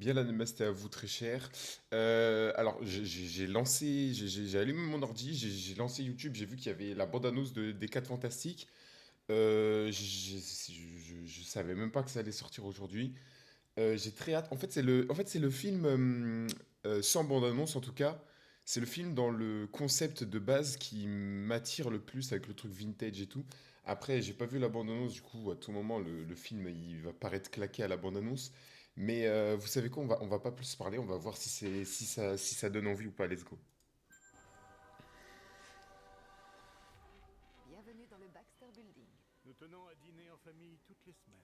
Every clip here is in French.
Bien la c'était à vous très cher. Alors j'ai lancé, j'ai allumé mon ordi, j'ai lancé YouTube, j'ai vu qu'il y avait la bande-annonce des 4 Fantastiques. Je savais même pas que ça allait sortir aujourd'hui. J'ai très hâte. En fait, c'est le film sans bande-annonce en tout cas. C'est le film dans le concept de base qui m'attire le plus avec le truc vintage et tout. Après, j'ai pas vu la bande-annonce, du coup, à tout moment, le film il va paraître claqué à la bande-annonce. Mais vous savez quoi, on va pas plus parler, on va voir si ça donne envie ou pas. Let's go. Bienvenue dans le Baxter Building. Nous tenons à dîner en famille toutes les semaines.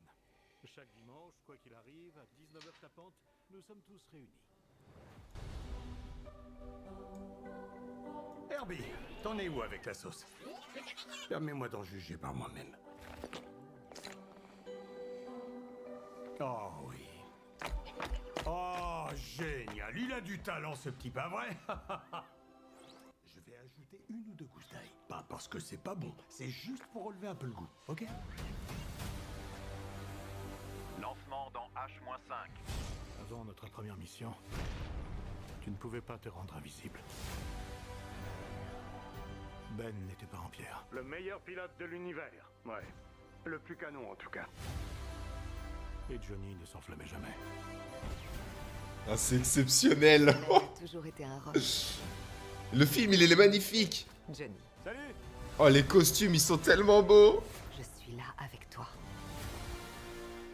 Chaque dimanche, quoi qu'il arrive, à 19h tapante, nous sommes tous réunis. Herbie, t'en es où avec la sauce? Permets-moi d'en juger par moi-même. Oh oui. Oh, génial. Il a du talent, ce petit, pas vrai? Je vais ajouter une ou deux gousses d'ail. Pas parce que c'est pas bon, c'est juste pour relever un peu le goût, ok? Lancement dans H-5. Avant notre première mission, tu ne pouvais pas te rendre invisible. Ben n'était pas en pierre. Le meilleur pilote de l'univers. Ouais. Le plus canon en tout cas. Et Johnny ne s'enflammait jamais. Ah, c'est exceptionnel. Ben a toujours été un rock. Le film, il est magnifique. Johnny, Salut! Oh, les costumes, ils sont tellement beaux. je suis là avec toi.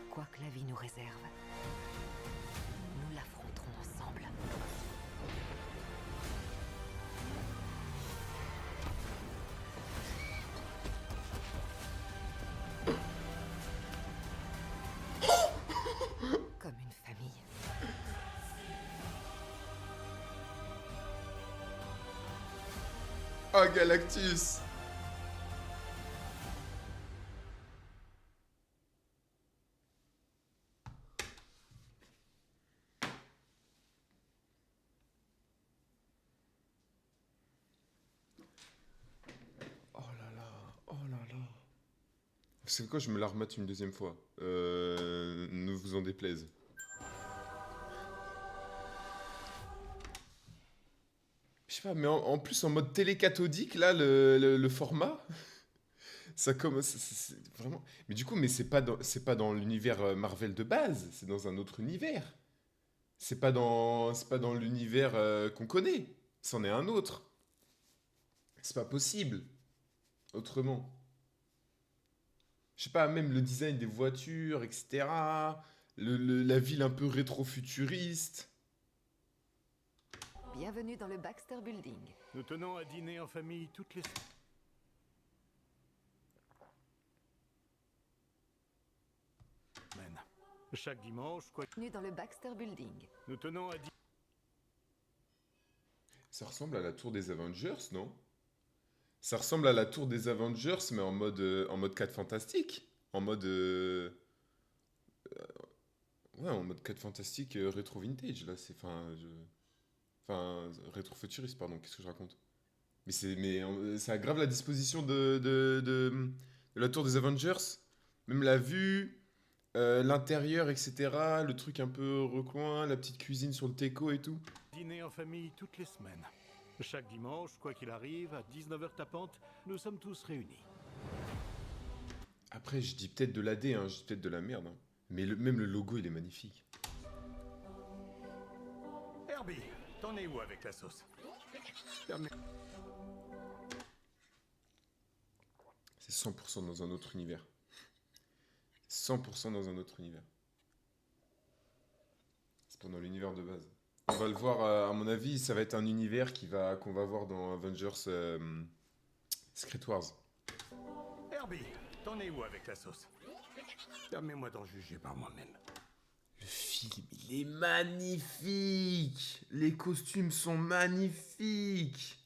Quoi que la vie nous réserve, nous l'affronterons ensemble. Comme une famille. Oh, Galactus. Oh là là, oh là là. Vous savez quoi, je me la remate une deuxième fois. Ne vous en déplaise. Je sais pas, mais en plus en mode télécathodique, là, le format, ça commence, c'est vraiment... Mais du coup, mais c'est pas dans l'univers Marvel de base, c'est dans un autre univers. C'est pas dans l'univers qu'on connaît. C'en est un autre. C'est pas possible, autrement. Je sais pas, même le design des voitures, etc. La ville un peu rétro-futuriste. Bienvenue dans le Baxter Building. Nous tenons à dîner en famille toutes les semaines. Chaque dimanche, quoi. Bienvenue dans le Baxter Building. Nous tenons à dîner. Ça ressemble à la tour des Avengers, non? Ça ressemble à la tour des Avengers, mais en mode 4 fantastique. En mode. Ouais, en mode 4 fantastique rétro vintage, là. Enfin, rétro futuriste, pardon, qu'est-ce que je raconte? Mais ça aggrave la disposition de la tour des Avengers. Même la vue, l'intérieur, etc. Le truc un peu recoin, la petite cuisine sur le teco et tout. Dîner en famille toutes les semaines. Chaque dimanche, quoi qu'il arrive, à 19h tapante, nous sommes tous réunis. Après, je dis peut-être de l'AD, hein, je dis peut-être de la merde, hein. Mais même le logo, il est magnifique. Herbie, t'en es où avec la sauce? Permets- C'est 100% dans un autre univers. 100% dans un autre univers. C'est pas dans l'univers de base. On va le voir, à mon avis, ça va être un univers qu'on va voir dans Avengers Secret Wars. Herbie, t'en es où avec la sauce? Permets-moi d'en juger par moi-même. Le film, il est magnifique. Les costumes sont magnifiques.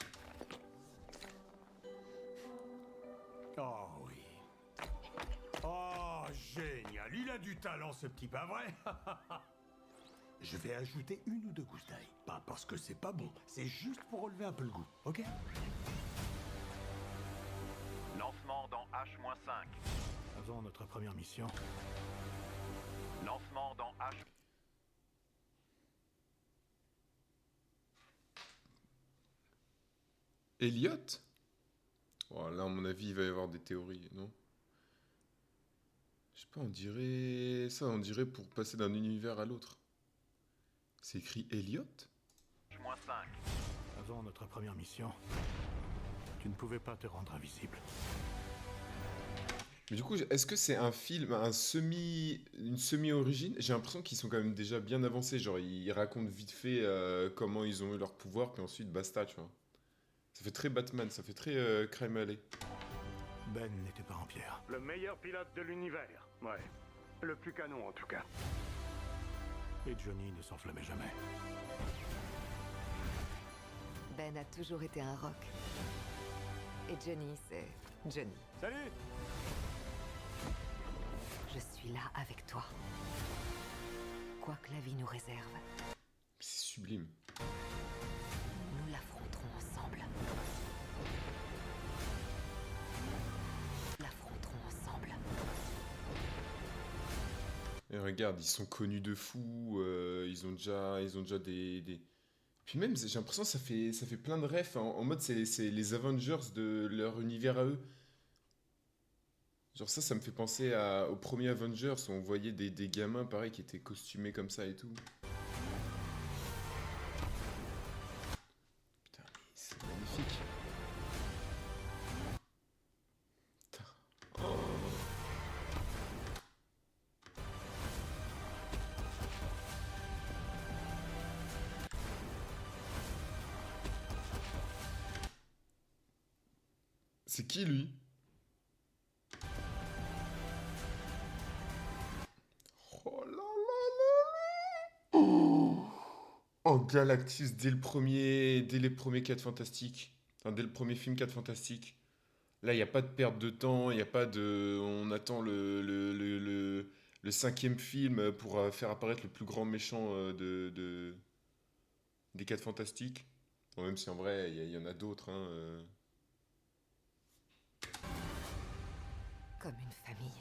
Oh oui. Oh, génial. Il a du talent, ce petit, pas vrai? Je vais ajouter une ou deux gousses d'ail. Pas parce que c'est pas bon, c'est juste pour relever un peu le goût, ok? Lancement dans H-5. Avant notre première mission, Lancement dans H. Elliot? Oh, là, à mon avis, il va y avoir des théories, non? Je sais pas, on dirait... Ça, on dirait pour passer d'un univers à l'autre. C'est écrit Elliot? H-5. Avant notre première mission, tu ne pouvais pas te rendre invisible. Mais du coup, est-ce que c'est un film, une semi-origine? J'ai l'impression qu'ils sont quand même déjà bien avancés. Genre, ils racontent vite fait comment ils ont eu leur pouvoir, puis ensuite basta, tu vois. Ça fait très Batman, ça fait très Crime Alley. Ben n'était pas en pierre. Le meilleur pilote de l'univers. Ouais. Le plus canon, en tout cas. Et Johnny ne s'enflammait jamais. Ben a toujours été un rock. Et Johnny, c'est Johnny. Salut! Je suis là avec toi. Quoi que la vie nous réserve, C'est sublime. nous l'affronterons ensemble. L'affronterons ensemble. Et regarde, ils sont connus de fou, ils ont déjà des... Puis même, j'ai l'impression que ça fait plein de refs, en mode c'est les Avengers de leur univers à eux. Genre ça me fait penser au premier Avengers où on voyait des gamins pareil qui étaient costumés comme ça et tout. Putain, mais c'est magnifique. Putain. Oh. C'est qui lui? Oh là là là là. Oh, Galactus dès les premiers 4 Fantastiques. Enfin, dès le premier film 4 Fantastiques. Là, il n'y a pas de perte de temps, il n'y a pas de... On attend le cinquième film pour faire apparaître le plus grand méchant des 4 Fantastiques. Bon, même si en vrai, il y en a d'autres. Hein, Comme une famille.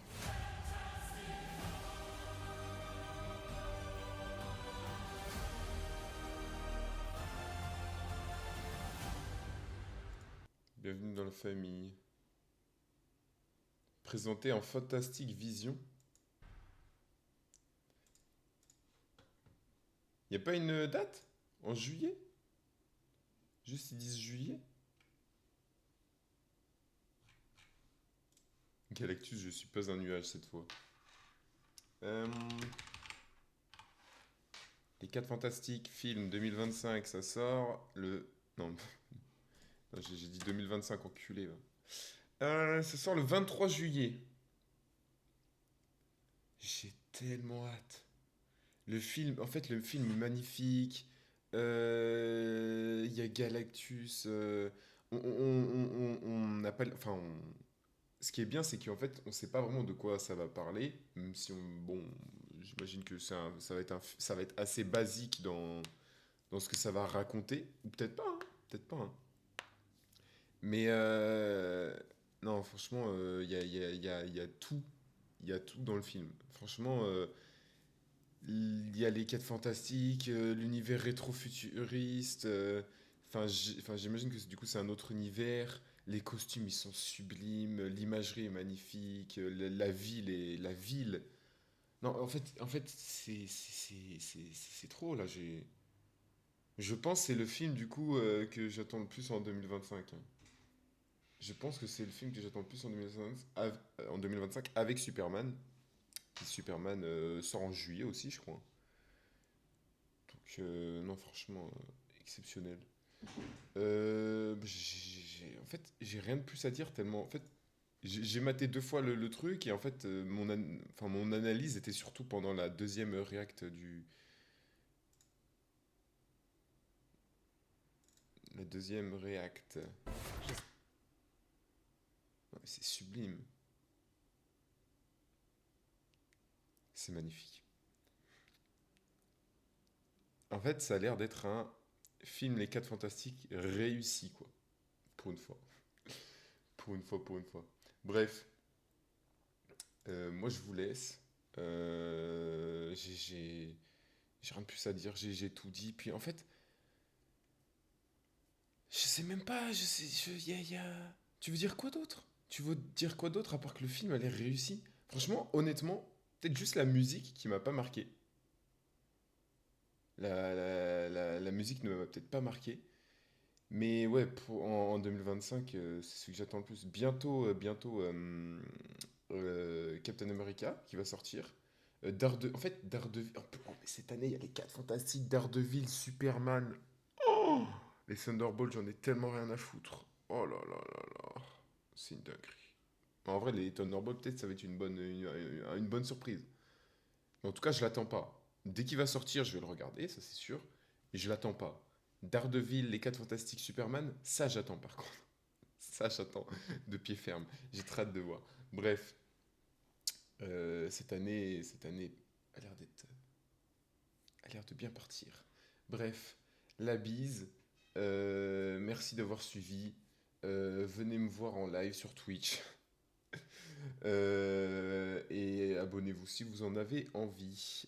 Bienvenue dans la famille. Présenté en Fantastic Vision. Il n'y a pas une date? En juillet? Juste ils disent juillet? Galactus, je suis pas un nuage cette fois. Euh, Les 4 Fantastiques, film 2025, ça sort le... Non, non, j'ai dit 2025, enculé. Va. Ça sort le 23 juillet. J'ai tellement hâte. Le film, en fait, le film est magnifique. Il y a Galactus. On n'a pas... Enfin, ce qui est bien, c'est qu'en fait, on sait pas vraiment de quoi ça va parler. Même si bon, j'imagine que ça va être assez basique dans ce que ça va raconter. Ou peut-être pas, hein, peut-être pas. Hein. Mais non, franchement, il y a tout. Il y a tout dans le film. Franchement, il y a les 4 fantastiques, l'univers rétro-futuriste. Enfin, j'imagine que du coup, c'est un autre univers. Les costumes, ils sont sublimes. L'imagerie est magnifique. La ville est... La ville... Non, en fait c'est trop, là. Je pense que c'est le film, du coup, que j'attends le plus en 2025. Hein. Je pense que c'est le film que j'attends le plus en 2025 avec Superman. Et Superman sort en juillet aussi, je crois. Donc, non, franchement, exceptionnel. En fait, j'ai rien de plus à dire tellement. En fait, j'ai maté 2 fois le truc et en fait, mon analyse était surtout pendant la deuxième react du. La deuxième react. Ouais, c'est sublime. C'est magnifique. En fait, ça a l'air d'être un film Les 4 Fantastiques réussi, quoi. Pour une fois. Pour une fois. Bref, moi je vous laisse. J'ai rien de plus à dire, j'ai tout dit. Puis en fait, Je sais même pas, je sais, Tu veux dire quoi d'autre? Tu veux dire quoi d'autre à part que le film a l'air réussi? Franchement, honnêtement, peut-être juste la musique qui m'a pas marqué. La musique ne m'a peut-être pas marqué. Mais ouais, en 2025, c'est ce que j'attends le plus. Bientôt, Captain America qui va sortir. En fait, Daredevil. Mais cette année, il y a les 4 Fantastiques, Daredevil, Superman. Oh, les Thunderbolts, j'en ai tellement rien à foutre. Oh là là là là. C'est une dinguerie. En vrai, les Thunderbolts, peut-être ça va être une bonne surprise. Mais en tout cas, je l'attends pas. Dès qu'il va sortir, je vais le regarder, ça c'est sûr. Mais je l'attends pas. Daredevil, les 4 Fantastiques, Superman, ça j'attends par contre. Ça j'attends de pied ferme. J'ai très hâte de voir. Bref, cette année a l'air a l'air de bien partir. Bref, la bise. Merci d'avoir suivi. Venez me voir en live sur Twitch. Et abonnez-vous si vous en avez envie.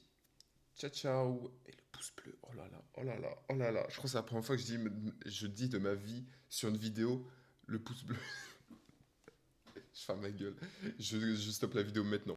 Ciao, ciao. Et le pouce bleu. Oh là là, oh là là, oh là là. Je crois que c'est la première fois que je dis de ma vie sur une vidéo le pouce bleu. Je ferme ma gueule. Je stoppe la vidéo maintenant.